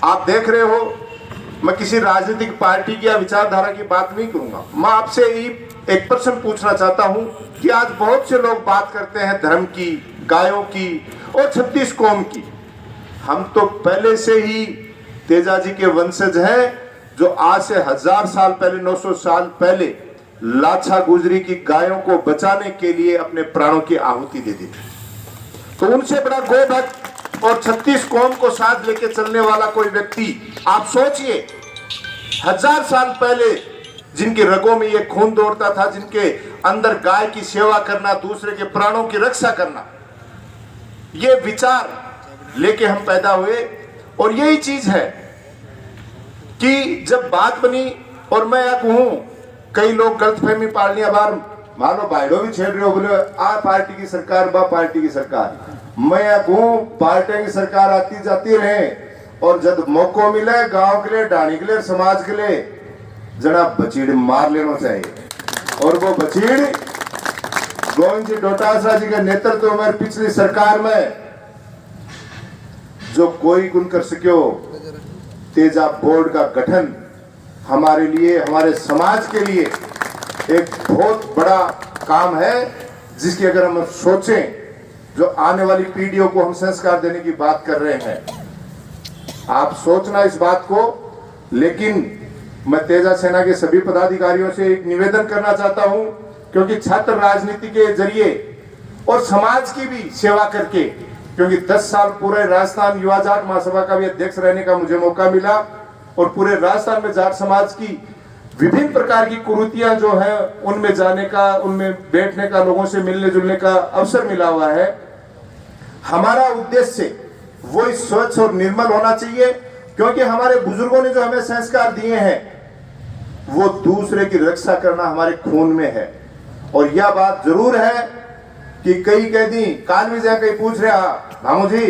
आप देख रहे हो, मैं किसी राजनीतिक पार्टी की या विचारधारा की बात नहीं करूंगा। मैं आपसे एक प्रश्न पूछना चाहता हूं कि आज बहुत से लोग बात करते हैं धर्म की, गायों की और 36 कौम की। हम तो पहले से ही तेजा जी के वंशज हैं, जो आज से 1000 साल पहले, 900 साल पहले लाछा गुजरी की गायों को बचाने के लिए अपने प्राणों की आहुति दे दी थी। तो उनसे बड़ा गोभक्त और 36 कौम को साथ लेके चलने वाला कोई व्यक्ति, आप सोचिए 1000 साल पहले जिनकी रगों में ये खून दौड़ता था, जिनके अंदर गाय की सेवा करना, दूसरे के प्राणों की रक्षा करना, ये विचार लेके हम पैदा हुए। और यही चीज है कि जब बात बनी, और मैं यह कहूं, कई लोग गलतफहमी पाल लिया, बार मान लो बाइडो भी छेड़ रहे हो, बोले आ पार्टी की सरकार, बा पार्टी की सरकार। मैं यह कहूं, पार्टी की सरकार आती जाती रहे, और जब मौका मिले गांव के लिए, डाणी के लिए, समाज के लिए जरा बचीड़ मार लेना चाहिए। और वो बचीड़ गोविंद जी डोटासरा जी के नेतृत्व में पिछली सरकार में जो कोई गुण कर सको, तेजा बोर्ड का गठन हमारे लिए, हमारे समाज के लिए एक बहुत बड़ा काम है, जिसकी अगर हम सोचें, जो आने वाली पीढ़ियों को हम संस्कार देने की बात कर रहे हैं, आप सोचना इस बात को। लेकिन मैं तेजा सेना के सभी पदाधिकारियों से एक निवेदन करना चाहता हूं, क्योंकि छात्र राजनीति के जरिए और समाज की भी सेवा करके, क्योंकि 10 साल पूरे राजस्थान युवा जाट महासभा का भी अध्यक्ष रहने का मुझे मौका मिला, और पूरे राजस्थान में जाट समाज की विभिन्न प्रकार की कुरीतियां जो है उनमें जाने का, उनमें बैठने का, लोगों से मिलने जुलने का अवसर मिला हुआ है। हमारा उद्देश्य वो स्वच्छ और निर्मल होना चाहिए, क्योंकि हमारे बुजुर्गों ने जो हमें संस्कार दिए हैं, वो दूसरे की रक्षा करना हमारे खून में है। और यह बात जरूर है कि कई कह दी, काल भी जा कई पूछ रहा भामू जी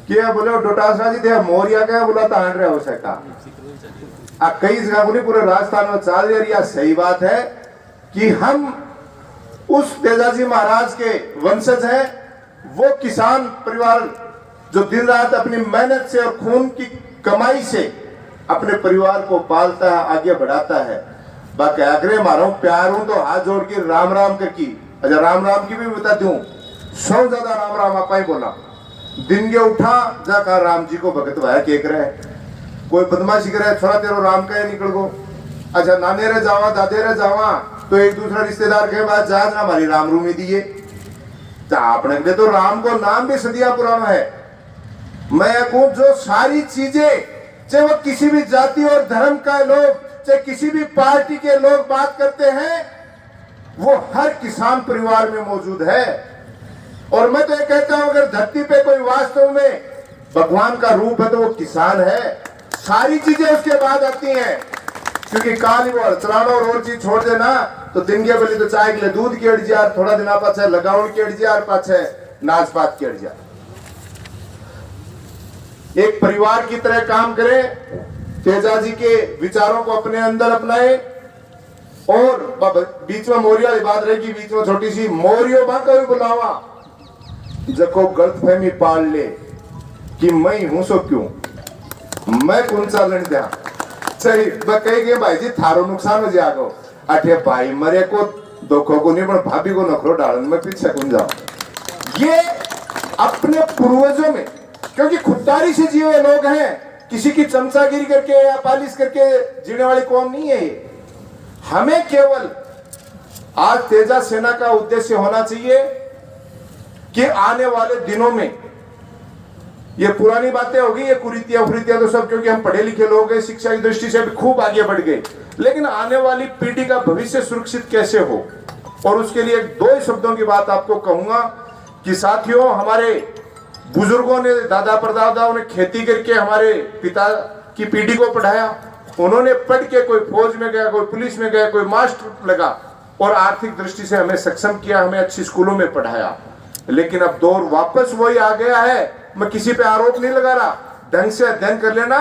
कि बोले डोटासरा जी थे मोरिया क्या बोला था रहे हो सकता, कई जगह बोली पूरे राजस्थान में चाल रही। यह सही बात है कि हम उस तेजाजी महाराज के वंशज हैं, वो किसान परिवार जो दिन रात अपनी मेहनत से और खून की कमाई से अपने परिवार को पालता है, आगे बढ़ाता है। बाकी आग्रह मारो, प्यार हूं तो हाथ जोड़ के राम राम करके, अच्छा राम राम की भी बता दूं, 100 ज्यादा राम राम आपा ही बोला। दिन के उठा जाकर राम जी को भगत भाया केक रहे, कोई बदमाशी करे थोड़ा तेरो राम का निकल गो, अच्छा नाने रे जावा दादे रे जावा, तो एक दूसरा रिश्तेदार के बाद जहाज ना हमारी राम रूमी दिए। तो आपने तो राम को नाम भी सदियां पुराना है। मैं कहूं, जो सारी चीजें, चाहे वो किसी भी जाति और धर्म का लोग, चाहे किसी भी पार्टी के लोग बात करते हैं, वो हर किसान परिवार में मौजूद है। और मैं तो ये कहता हूं, अगर धरती पे कोई वास्तव में भगवान का रूप है तो वो किसान है। सारी चीजें उसके बाद आती हैं, क्योंकि काल ही वो चलाना और चीज छोड़ देना तो दिन के बली तो चाय के लिए दूध की अड़जिया, थोड़ा दिन पाछे लगाउन की अड़जिया, पाछे नाच पात की अड़जिया। एक परिवार की तरह काम करें, तेजा जी के विचारों को अपने अंदर अपनाए। और बीच में मोरिया की बात रहेगी, बीच में छोटी सी मोरियो बा का भी बुलावा, जको गलतफहमी पाल ले कि मैं हूं सो क्यों, मैं कौन सा लड़ दिया सही कही भाई जी थारो नुकसान हो जाएगा, अठे भाई मरे को दुखों को नहीं, पर भाभी को नखरो डालन में पीछे कौन जाओ। ये अपने पूर्वजों में, क्योंकि खुददारी से जीवे लोग हैं, किसी की चमचागिरी करके या पालिश करके जीने वाली कौम नहीं है। हमें केवल आज तेजा सेना का उद्देश्य होना चाहिए कि आने वाले दिनों में, ये पुरानी बातें होगी, ये कुरीतियां फुरीतियां तो सब, क्योंकि हम पढ़े लिखे लोग हैं, शिक्षा की दृष्टि से भी खूब आगे बढ़ गए, लेकिन आने वाली पीढ़ी का भविष्य सुरक्षित कैसे हो, और उसके लिए 2 शब्दों की बात आपको कहूंगा कि साथियों, हमारे बुजुर्गों ने, दादा परदादाओं ने खेती करके हमारे पिता की पीढ़ी को पढ़ाया। उन्होंने पढ़ के कोई फौज में गया, कोई पुलिस में गया, कोई मास्टर लगा, और आर्थिक दृष्टि से हमें सक्षम किया, हमें अच्छी स्कूलों में पढ़ाया। लेकिन अब दौर वापस वही आ गया है। मैं किसी पे आरोप नहीं लगा रहा, ढंग से अध्ययन कर लेना,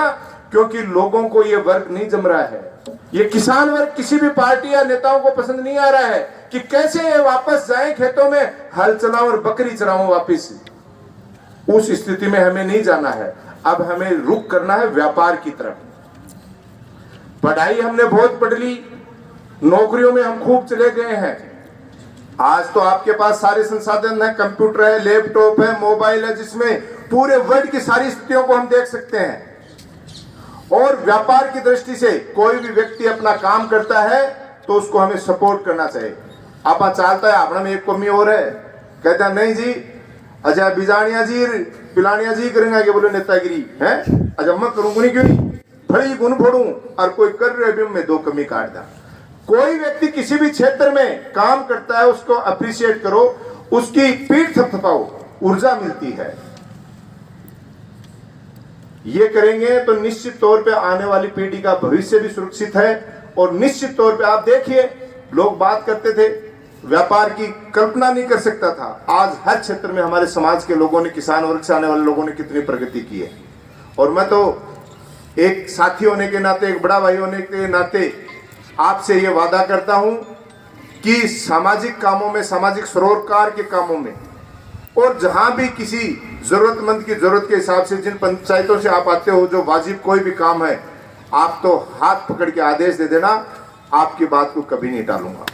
क्योंकि लोगों को ये वर्ग नहीं जम रहा है। ये किसान वर्ग किसी भी पार्टी या नेताओं को पसंद नहीं आ रहा है कि कैसे ये वापस जाएं खेतों में, हल चलाओ और बकरी चराओ वापिस। उस स्थिति में हमें नहीं जाना है। अब हमें रुख करना है व्यापार की तरफ। पढ़ाई हमने बहुत पढ़ ली, नौकरियों में हम खूब चले गए हैं। आज तो आपके पास सारे संसाधन है, कंप्यूटर है, लैपटॉप है, मोबाइल है, जिसमें पूरे वर्ल्ड की सारी स्थितियों को हम देख सकते हैं। और व्यापार की दृष्टि से कोई भी व्यक्ति अपना काम करता है तो उसको हमें सपोर्ट करना चाहिए। आप चालता है अपना में एक कमी और है, कहता नहीं जी अजय बिजानिया जी पिलानिया जी करेंगे कि बोले नेतागिरी है, अजय मैं करूंगा नहीं, क्यों नहीं फड़ी गुण फोड़ू और कोई कर रहे में दो कमी काट दा। कोई व्यक्ति किसी भी क्षेत्र में काम करता है उसको अप्रिशिएट करो, उसकी पीठ थपथपाओ, ऊर्जा मिलती है। ये करेंगे तो निश्चित तौर पे आने वाली पीढ़ी का भविष्य भी सुरक्षित है। और निश्चित तौर पे आप देखिए, लोग बात करते थे व्यापार की, कल्पना नहीं कर सकता था। आज हर क्षेत्र में हमारे समाज के लोगों ने, किसान वर्ग से आने वाले लोगों ने कितनी प्रगति की है। और मैं तो एक साथी होने के नाते, एक बड़ा भाई होने के नाते आपसे ये वादा करता हूं कि सामाजिक कामों में, सामाजिक सरोकार के कामों में, और जहां भी किसी जरूरतमंद की जरूरत के हिसाब से जिन पंचायतों से आप आते हो, जो वाजिब कोई भी काम है, आप तो हाथ पकड़ के आदेश दे देना, आपकी बात को कभी नहीं टालूंगा।